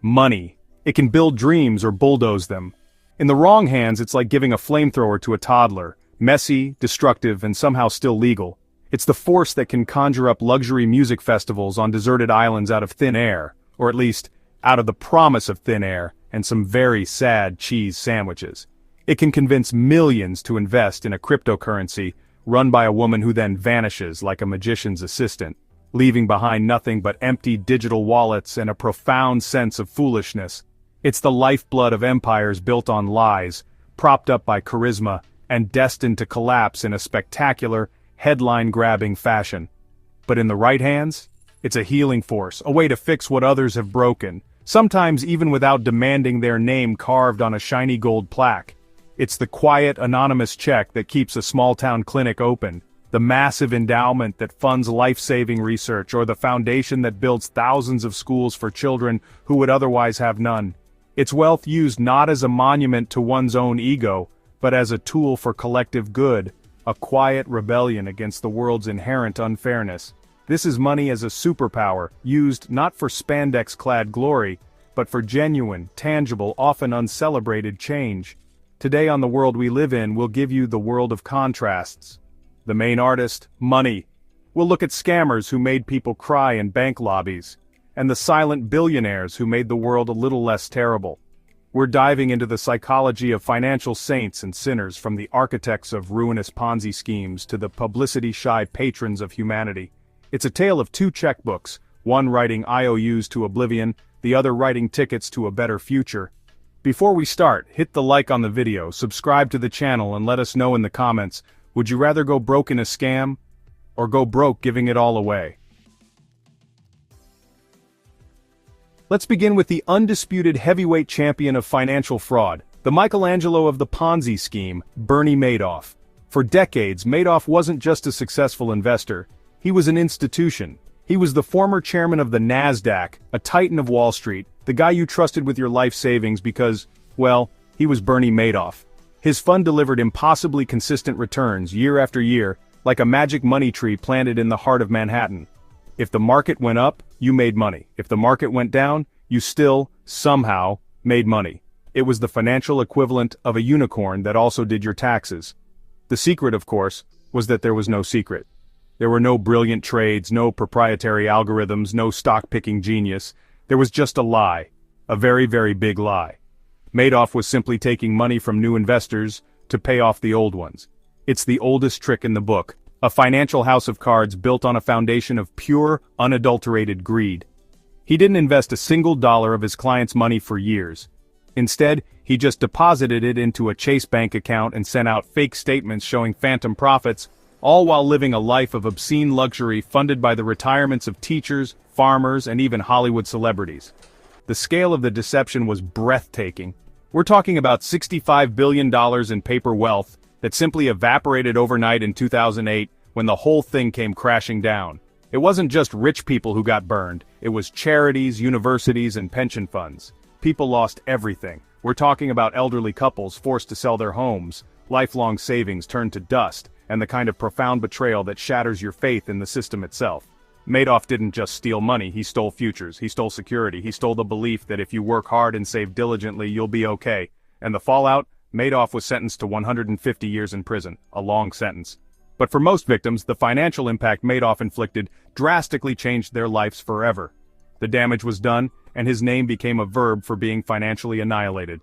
Money. It can build dreams or bulldoze them. In the wrong hands, it's like giving a flamethrower to a toddler, messy, destructive, and somehow still legal. It's the force that can conjure up luxury music festivals on deserted islands out of thin air, or at least, out of the promise of thin air, and some very sad cheese sandwiches. It can convince millions to invest in a cryptocurrency, run by a woman who then vanishes like a magician's assistant, leaving behind nothing but empty digital wallets and a profound sense of foolishness. It's the lifeblood of empires built on lies, propped up by charisma, and destined to collapse in a spectacular, headline-grabbing fashion. But in the right hands, it's a healing force, a way to fix what others have broken, sometimes even without demanding their name carved on a shiny gold plaque. It's the quiet, anonymous check that keeps a small-town clinic open, the massive endowment that funds life-saving research, or the foundation that builds thousands of schools for children who would otherwise have none. It's wealth used not as a monument to one's own ego, but as a tool for collective good, a quiet rebellion against the world's inherent unfairness. This is money as a superpower, used not for spandex-clad glory, but for genuine, tangible, often uncelebrated change. Today on The World We Live In, we'll give you the world of contrasts. The main artist, money. We'll look at scammers who made people cry in bank lobbies, and the silent billionaires who made the world a little less terrible. We're diving into the psychology of financial saints and sinners, from the architects of ruinous Ponzi schemes to the publicity-shy patrons of humanity. It's a tale of two checkbooks, one writing IOUs to oblivion, the other writing tickets to a better future. Before we start, hit the like on the video, subscribe to the channel, and let us know in the comments, would you rather go broke in a scam, or go broke giving it all away? Let's begin with the undisputed heavyweight champion of financial fraud, the Michelangelo of the Ponzi scheme, Bernie Madoff. For decades, Madoff wasn't just a successful investor, he was an institution. He was the former chairman of the NASDAQ, a titan of Wall Street, the guy you trusted with your life savings because, well, he was Bernie Madoff. His fund delivered impossibly consistent returns year after year, like a magic money tree planted in the heart of Manhattan. If the market went up, you made money. If the market went down, you still, somehow, made money. It was the financial equivalent of a unicorn that also did your taxes. The secret, of course, was that there was no secret. There were no brilliant trades, no proprietary algorithms, no stock-picking genius. There was just a lie. A very, very big lie. Madoff was simply taking money from new investors to pay off the old ones. It's the oldest trick in the book. A financial house of cards built on a foundation of pure, unadulterated greed. He didn't invest a single dollar of his clients' money for years. Instead, he just deposited it into a Chase bank account and sent out fake statements showing phantom profits, all while living a life of obscene luxury funded by the retirements of teachers, farmers, and even Hollywood celebrities. The scale of the deception was breathtaking. We're talking about $65 billion in paper wealth that simply evaporated overnight in 2008 when the whole thing came crashing down. It wasn't just rich people who got burned, it was charities, universities, and pension funds. People lost everything. We're talking about elderly couples forced to sell their homes, lifelong savings turned to dust, and the kind of profound betrayal that shatters your faith in the system itself. Madoff didn't just steal money, he stole futures, he stole security, he stole the belief that if you work hard and save diligently you'll be okay. And the fallout? Madoff was sentenced to 150 years in prison, a long sentence. But for most victims, the financial impact Madoff inflicted drastically changed their lives forever. The damage was done, and his name became a verb for being financially annihilated.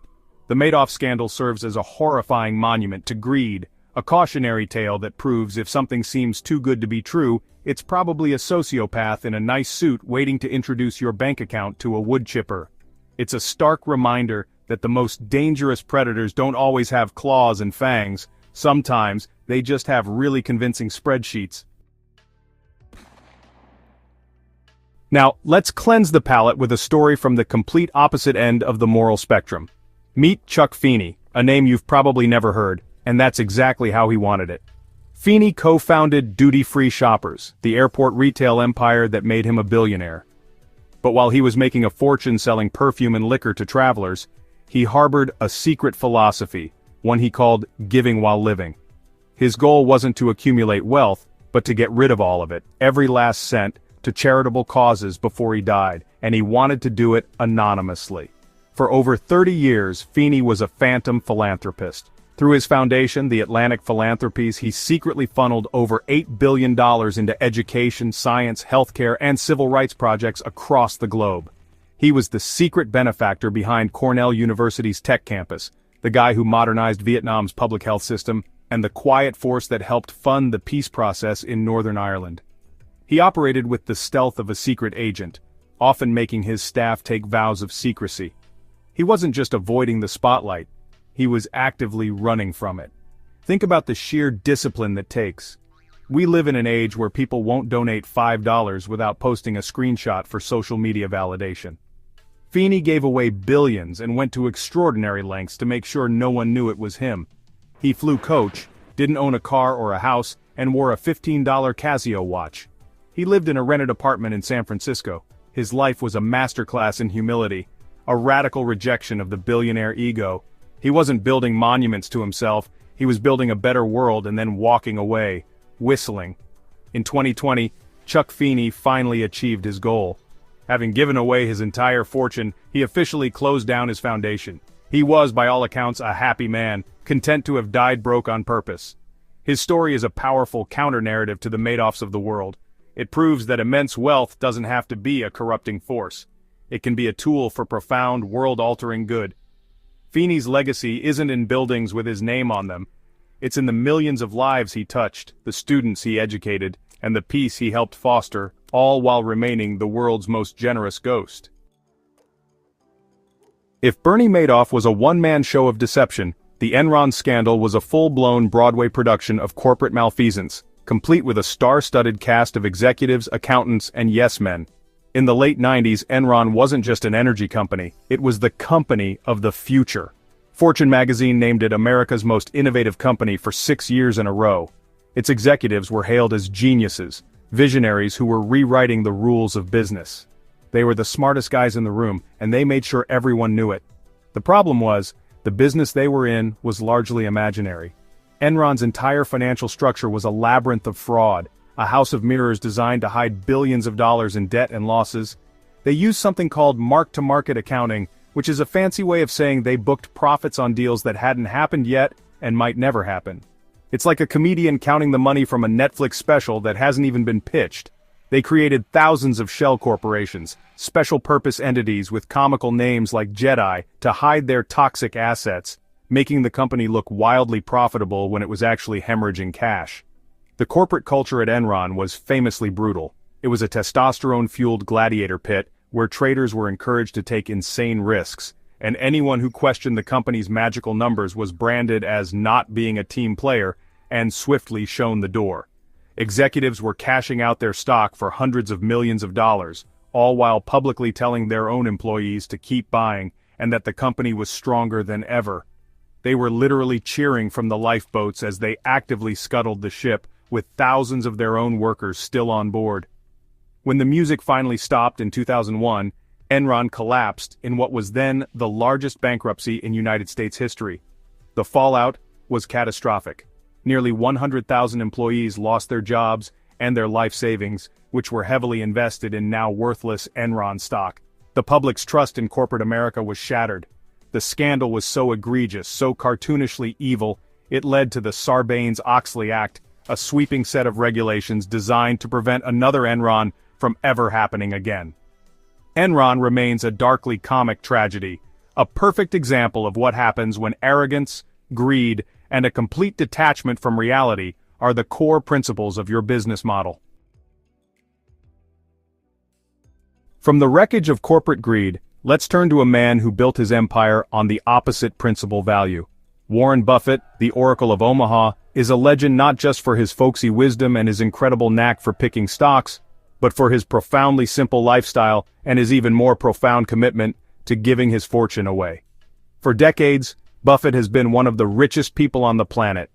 The Madoff scandal serves as a horrifying monument to greed, a cautionary tale that proves if something seems too good to be true, it's probably a sociopath in a nice suit waiting to introduce your bank account to a wood chipper. It's a stark reminder that the most dangerous predators don't always have claws and fangs. Sometimes, they just have really convincing spreadsheets. Now, let's cleanse the palate with a story from the complete opposite end of the moral spectrum. Meet Chuck Feeney, a name you've probably never heard, and that's exactly how he wanted it. Feeney co-founded Duty-Free Shoppers, the airport retail empire that made him a billionaire. But while he was making a fortune selling perfume and liquor to travelers, he harbored a secret philosophy, one he called giving while living. His goal wasn't to accumulate wealth, but to get rid of all of it, every last cent, to charitable causes before he died, and he wanted to do it anonymously. For over 30 years, Feeney was a phantom philanthropist. Through his foundation, the Atlantic Philanthropies, he secretly funneled over $8 billion into education, science, healthcare, and civil rights projects across the globe. He was the secret benefactor behind Cornell University's tech campus, the guy who modernized Vietnam's public health system, and the quiet force that helped fund the peace process in Northern Ireland. He operated with the stealth of a secret agent, often making his staff take vows of secrecy. He wasn't just avoiding the spotlight, he was actively running from it. Think about the sheer discipline that takes. We live in an age where people won't donate $5 without posting a screenshot for social media validation. Feeney gave away billions and went to extraordinary lengths to make sure no one knew it was him. He flew coach, didn't own a car or a house, and wore a $15 Casio watch. He lived in a rented apartment in San Francisco. His life was a masterclass in humility, a radical rejection of the billionaire ego. He wasn't building monuments to himself, he was building a better world and then walking away, whistling. In 2020, Chuck Feeney finally achieved his goal. Having given away his entire fortune, he officially closed down his foundation. He was, by all accounts, a happy man, content to have died broke on purpose. His story is a powerful counter-narrative to the Madoffs of the world. It proves that immense wealth doesn't have to be a corrupting force. It can be a tool for profound, world-altering good. Feeney's legacy isn't in buildings with his name on them. It's in the millions of lives he touched, the students he educated, and the peace he helped foster, all while remaining the world's most generous ghost. If Bernie Madoff was a one-man show of deception, the Enron scandal was a full-blown Broadway production of corporate malfeasance, complete with a star-studded cast of executives, accountants, and yes-men. In the late 90s, Enron wasn't just an energy company, it was the company of the future. Fortune magazine named it America's most innovative company for 6 years in a row. Its executives were hailed as geniuses, visionaries who were rewriting the rules of business. They were the smartest guys in the room, and they made sure everyone knew it. The problem was, the business they were in was largely imaginary. Enron's entire financial structure was a labyrinth of fraud, a house of mirrors designed to hide billions of dollars in debt and losses. They used something called mark-to-market accounting, which is a fancy way of saying they booked profits on deals that hadn't happened yet and might never happen. It's like a comedian counting the money from a Netflix special that hasn't even been pitched. They created thousands of shell corporations, special-purpose entities with comical names like Jedi, to hide their toxic assets, making the company look wildly profitable when it was actually hemorrhaging cash. The corporate culture at Enron was famously brutal. It was a testosterone-fueled gladiator pit, where traders were encouraged to take insane risks, and anyone who questioned the company's magical numbers was branded as not being a team player and swiftly shown the door. Executives were cashing out their stock for hundreds of millions of dollars, all while publicly telling their own employees to keep buying and that the company was stronger than ever. They were literally cheering from the lifeboats as they actively scuttled the ship, with thousands of their own workers still on board. When the music finally stopped in 2001, Enron collapsed in what was then the largest bankruptcy in United States history. The fallout was catastrophic. Nearly 100,000 employees lost their jobs and their life savings, which were heavily invested in now worthless Enron stock. The public's trust in corporate America was shattered. The scandal was so egregious, so cartoonishly evil, it led to the Sarbanes-Oxley Act, a sweeping set of regulations designed to prevent another Enron from ever happening again. Enron remains a darkly comic tragedy, a perfect example of what happens when arrogance, greed, and a complete detachment from reality are the core principles of your business model. From the wreckage of corporate greed, let's turn to a man who built his empire on the opposite principal value. Warren Buffett, the Oracle of Omaha, is a legend not just for his folksy wisdom and his incredible knack for picking stocks, but for his profoundly simple lifestyle and his even more profound commitment to giving his fortune away. For decades, Buffett has been one of the richest people on the planet.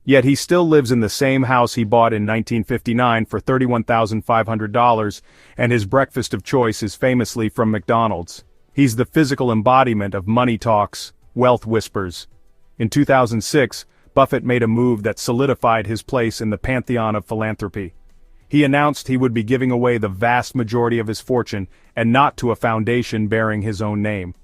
Yet he still lives in the same house he bought in 1959 for $31,500, and his breakfast of choice is famously from McDonald's. He's the physical embodiment of money talks, wealth whispers. In 2006, Buffett made a move that solidified his place in the pantheon of philanthropy. He announced he would be giving away the vast majority of his fortune and not to a foundation bearing his own name.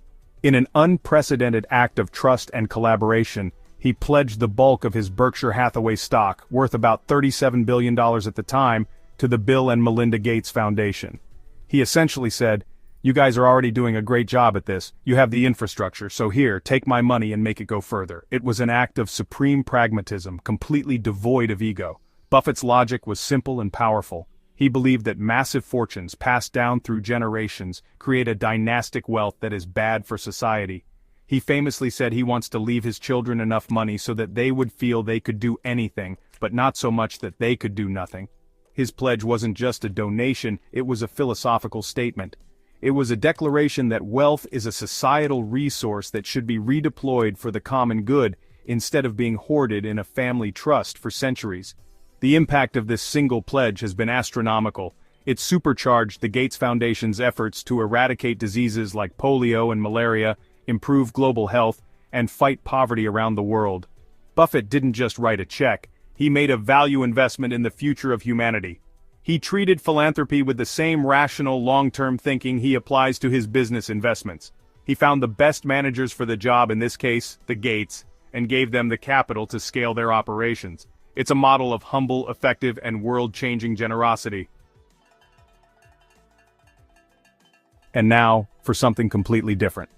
In an unprecedented act of trust and collaboration, he pledged the bulk of his Berkshire Hathaway stock, worth about $37 billion at the time, to the Bill and Melinda Gates Foundation. He essentially said, "You guys are already doing a great job at this, you have the infrastructure, so here, take my money and make it go further." It was an act of supreme pragmatism, completely devoid of ego. Buffett's logic was simple and powerful. He believed that massive fortunes passed down through generations create a dynastic wealth that is bad for society. He famously said he wants to leave his children enough money so that they would feel they could do anything, but not so much that they could do nothing. His pledge wasn't just a donation, it was a philosophical statement. It was a declaration that wealth is a societal resource that should be redeployed for the common good, instead of being hoarded in a family trust for centuries. The impact of this single pledge has been astronomical. It supercharged the Gates Foundation's efforts to eradicate diseases like polio and malaria, improve global health, and fight poverty around the world. Buffett didn't just write a check, he made a value investment in the future of humanity. He treated philanthropy with the same rational long-term thinking he applies to his business investments. He found the best managers for the job, in this case, the Gates, and gave them the capital to scale their operations. It's a model of humble, effective, and world-changing generosity. And now, for something completely different.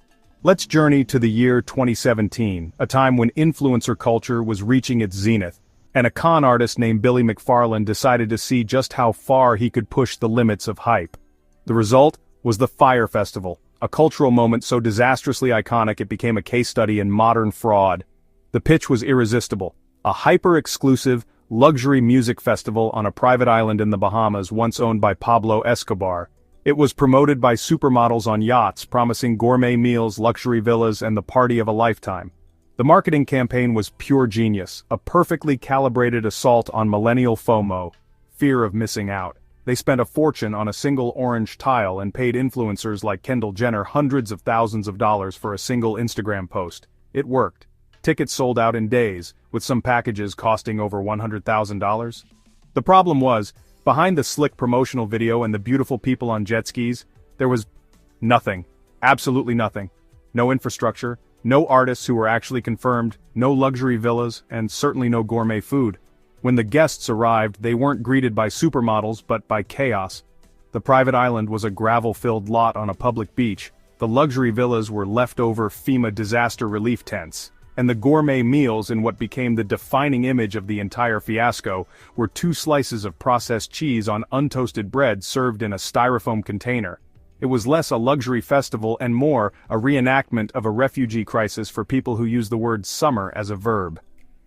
Let's journey to the year 2017, a time when influencer culture was reaching its zenith, and a con artist named Billy McFarland decided to see just how far he could push the limits of hype. The result was the Fyre Festival, a cultural moment so disastrously iconic it became a case study in modern fraud. The pitch was irresistible. A hyper-exclusive, luxury music festival on a private island in the Bahamas once owned by Pablo Escobar. It was promoted by supermodels on yachts, promising gourmet meals, luxury villas, and the party of a lifetime. The marketing campaign was pure genius, a perfectly calibrated assault on millennial FOMO, fear of missing out. They spent a fortune on a single orange tile and paid influencers like Kendall Jenner hundreds of thousands of dollars for a single Instagram post. It worked. Tickets sold out in days, with some packages costing over $100,000. The problem was, behind the slick promotional video and the beautiful people on jet skis, there was nothing. Absolutely nothing. No infrastructure, no artists who were actually confirmed, no luxury villas, and certainly no gourmet food. When the guests arrived, they weren't greeted by supermodels but by chaos. The private island was a gravel-filled lot on a public beach, the luxury villas were leftover FEMA disaster relief tents, and the gourmet meals, in what became the defining image of the entire fiasco, were 2 slices of processed cheese on untoasted bread served in a styrofoam container. It was less a luxury festival and more a reenactment of a refugee crisis for people who use the word summer as a verb.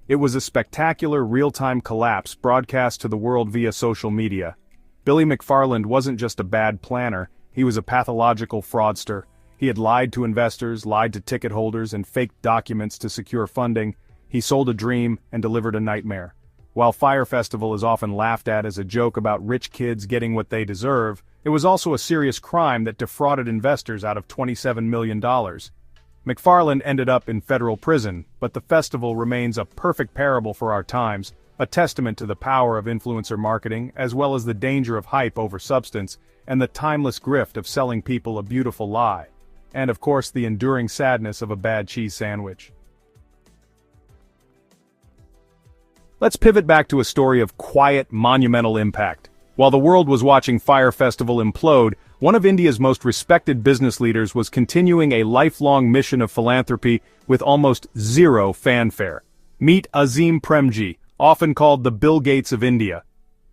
It was a spectacular real-time collapse broadcast to the world via social media. Billy McFarland wasn't just a bad planner, he was a pathological fraudster. He had lied to investors, lied to ticket holders, and faked documents to secure funding. He sold a dream and delivered a nightmare. While Fyre Festival is often laughed at as a joke about rich kids getting what they deserve, it was also a serious crime that defrauded investors out of $27 million. McFarland ended up in federal prison, but the festival remains a perfect parable for our times, a testament to the power of influencer marketing, as well as the danger of hype over substance, and the timeless grift of selling people a beautiful lie. And of course the enduring sadness of a bad cheese sandwich. Let's pivot back to a story of quiet, monumental impact. While the world was watching Fyre Festival implode, one of India's most respected business leaders was continuing a lifelong mission of philanthropy with almost zero fanfare. Meet Azim Premji, often called the Bill Gates of India.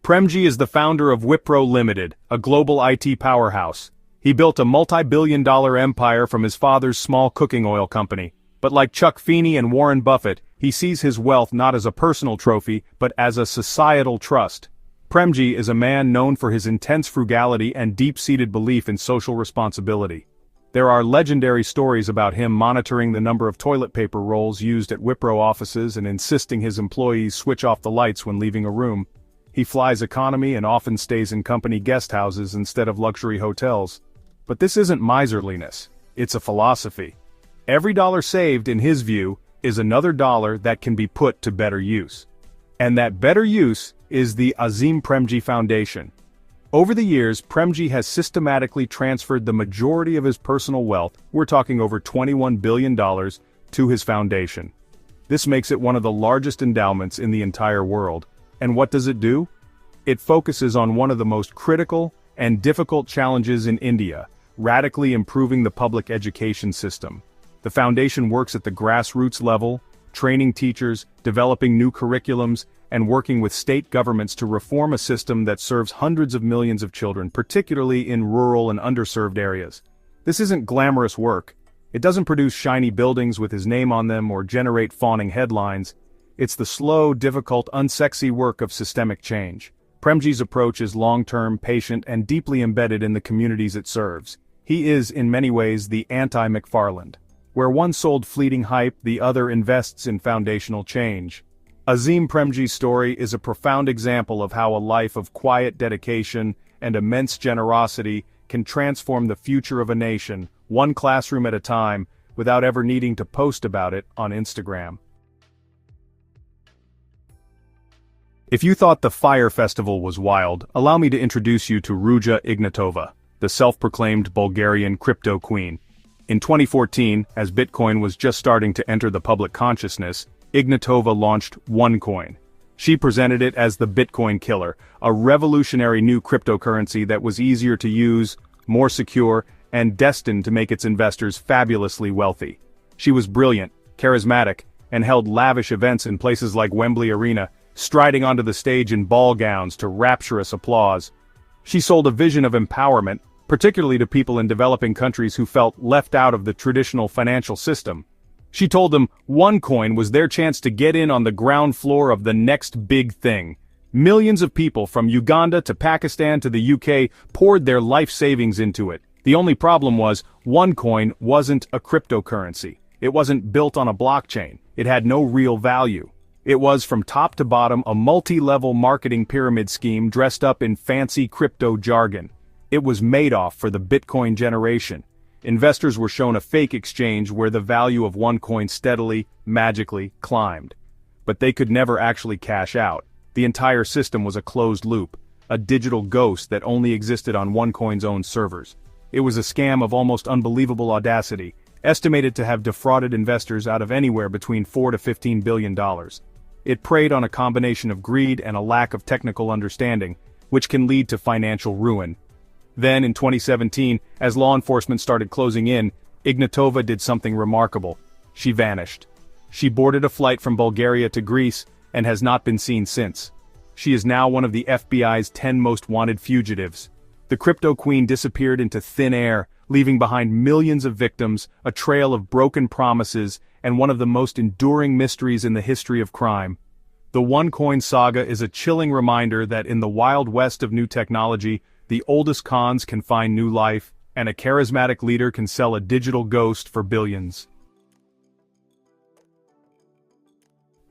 Premji is the founder of Wipro Limited, a global IT powerhouse. He built a multi-billion-dollar empire from his father's small cooking oil company. But like Chuck Feeney and Warren Buffett, he sees his wealth not as a personal trophy, but as a societal trust. Premji is a man known for his intense frugality and deep-seated belief in social responsibility. There are legendary stories about him monitoring the number of toilet paper rolls used at Wipro offices and insisting his employees switch off the lights when leaving a room. He flies economy and often stays in company guest houses instead of luxury hotels. But this isn't miserliness, it's a philosophy. Every dollar saved, in his view, is another dollar that can be put to better use. And that better use is the Azim Premji Foundation. Over the years, Premji has systematically transferred the majority of his personal wealth, we're talking over $21 billion, to his foundation. This makes it one of the largest endowments in the entire world. And what does it do? It focuses on one of the most critical and difficult challenges in India, radically improving the public education system. The foundation works at the grassroots level, training teachers, developing new curriculums, and working with state governments to reform a system that serves hundreds of millions of children, particularly in rural and underserved areas. This isn't glamorous work. It doesn't produce shiny buildings with his name on them or generate fawning headlines. It's the slow, difficult, unsexy work of systemic change. Premji's approach is long-term, patient, and deeply embedded in the communities it serves. He is, in many ways, the anti-McFarland. Where one sold fleeting hype, the other invests in foundational change. Azim Premji's story is a profound example of how a life of quiet dedication and immense generosity can transform the future of a nation, one classroom at a time, without ever needing to post about it on Instagram. If you thought the Fire Festival was wild, allow me to introduce you to Ruja Ignatova, the self-proclaimed Bulgarian crypto queen. In 2014, as Bitcoin was just starting to enter the public consciousness, Ignatova launched OneCoin. She presented it as the Bitcoin killer, a revolutionary new cryptocurrency that was easier to use, more secure, and destined to make its investors fabulously wealthy. She was brilliant, charismatic, and held lavish events in places like Wembley Arena, striding onto the stage in ball gowns to rapturous applause. She sold a vision of empowerment, particularly to people in developing countries who felt left out of the traditional financial system. She told them OneCoin was their chance to get in on the ground floor of the next big thing. Millions of people from Uganda to Pakistan to the UK poured their life savings into it. The only problem was, OneCoin wasn't a cryptocurrency. It wasn't built on a blockchain. It had no real value. It was, from top to bottom, a multi-level marketing pyramid scheme dressed up in fancy crypto jargon. It was Madoff for the Bitcoin generation. Investors were shown a fake exchange where the value of OneCoin steadily, magically, climbed. But they could never actually cash out. The entire system was a closed loop, a digital ghost that only existed on OneCoin's own servers. It was a scam of almost unbelievable audacity, estimated to have defrauded investors out of anywhere between $4 to $15 billion. It preyed on a combination of greed and a lack of technical understanding, which can lead to financial ruin. Then, in 2017, as law enforcement started closing in, Ignatova did something remarkable. She vanished. She boarded a flight from Bulgaria to Greece and has not been seen since. She is now one of the FBI's 10 most wanted fugitives. The crypto queen disappeared into thin air, leaving behind millions of victims, a trail of broken promises, and one of the most enduring mysteries in the history of crime. The OneCoin saga is a chilling reminder that in the wild west of new technology, the oldest cons can find new life, and a charismatic leader can sell a digital ghost for billions.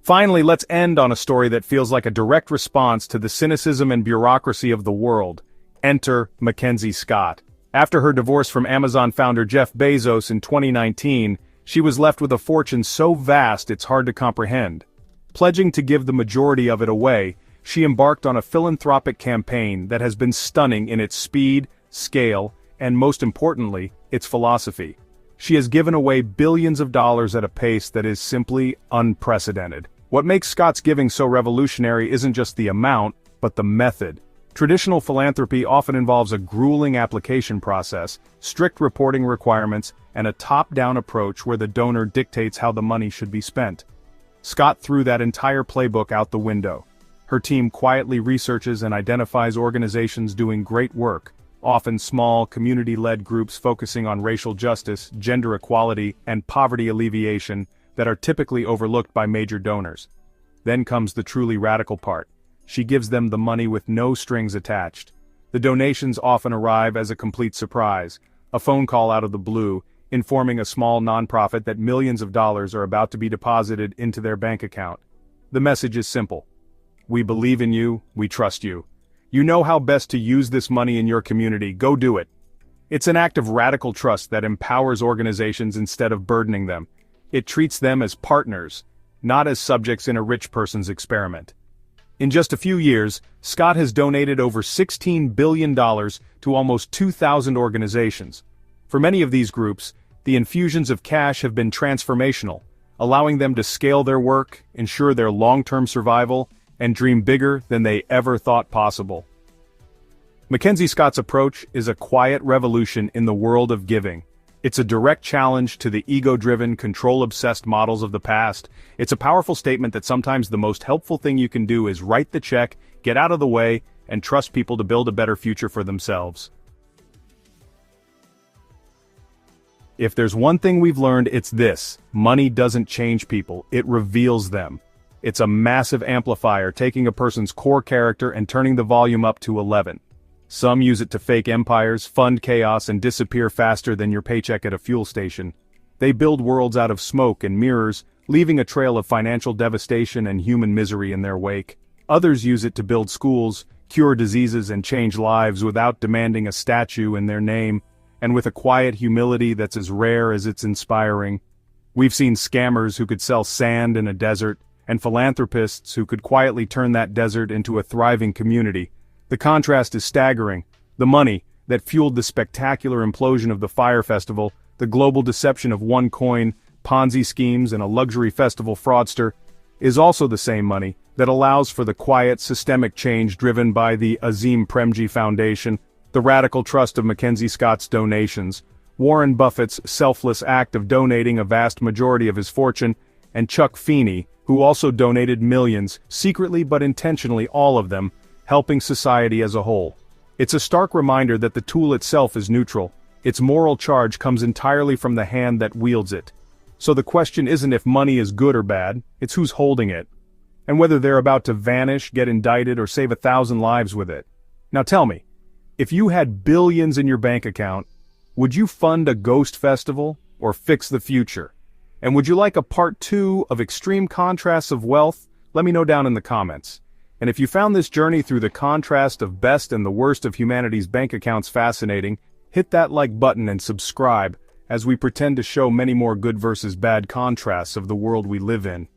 Finally, let's end on a story that feels like a direct response to the cynicism and bureaucracy of the world. Enter Mackenzie Scott. After her divorce from Amazon founder Jeff Bezos in 2019, she was left with a fortune so vast it's hard to comprehend. Pledging to give the majority of it away, she embarked on a philanthropic campaign that has been stunning in its speed, scale, and most importantly, its philosophy. She has given away billions of dollars at a pace that is simply unprecedented. What makes Scott's giving so revolutionary isn't just the amount, but the method. Traditional philanthropy often involves a grueling application process, strict reporting requirements, and a top-down approach where the donor dictates how the money should be spent. Scott threw that entire playbook out the window. Her team quietly researches and identifies organizations doing great work, often small, community-led groups focusing on racial justice, gender equality, and poverty alleviation that are typically overlooked by major donors. Then comes the truly radical part. She gives them the money with no strings attached. The donations often arrive as a complete surprise, a phone call out of the blue, informing a small nonprofit that millions of dollars are about to be deposited into their bank account. The message is simple. We believe in you, we trust you. You know how best to use this money in your community, go do it. It's an act of radical trust that empowers organizations instead of burdening them. It treats them as partners, not as subjects in a rich person's experiment. In just a few years, Scott has donated over $16 billion to almost 2,000 organizations. For many of these groups, the infusions of cash have been transformational, allowing them to scale their work, ensure their long-term survival, and dream bigger than they ever thought possible. Mackenzie Scott's approach is a quiet revolution in the world of giving. It's a direct challenge to the ego-driven, control-obsessed models of the past. It's a powerful statement that sometimes the most helpful thing you can do is write the check, get out of the way, and trust people to build a better future for themselves. If there's one thing we've learned, it's this: money doesn't change people, it reveals them. It's a massive amplifier, taking a person's core character and turning the volume up to 11. Some use it to fake empires, fund chaos, and disappear faster than your paycheck at a fuel station. They build worlds out of smoke and mirrors, leaving a trail of financial devastation and human misery in their wake. Others use it to build schools, cure diseases, and change lives without demanding a statue in their name, and with a quiet humility that's as rare as it's inspiring. We've seen scammers who could sell sand in a desert, and philanthropists who could quietly turn that desert into a thriving community. The contrast is staggering. The money that fueled the spectacular implosion of the Fire Festival, the global deception of one coin, Ponzi schemes, and a luxury festival fraudster, is also the same money that allows for the quiet, systemic change driven by the Azim Premji Foundation, the radical trust of Mackenzie Scott's donations, Warren Buffett's selfless act of donating a vast majority of his fortune, and Chuck Feeney, who also donated millions, secretly but intentionally, all of them, helping society as a whole. It's a stark reminder that the tool itself is neutral. Its moral charge comes entirely from the hand that wields it. So the question isn't if money is good or bad, it's who's holding it. And whether they're about to vanish, get indicted, or save 1,000 lives with it. Now tell me, if you had billions in your bank account, would you fund a ghost festival or fix the future? And would you like a part 2 of Extreme Contrasts of Wealth? Let me know down in the comments. And if you found this journey through the contrast of best and the worst of humanity's bank accounts fascinating, hit that like button and subscribe, as we pretend to show many more good versus bad contrasts of the world we live in.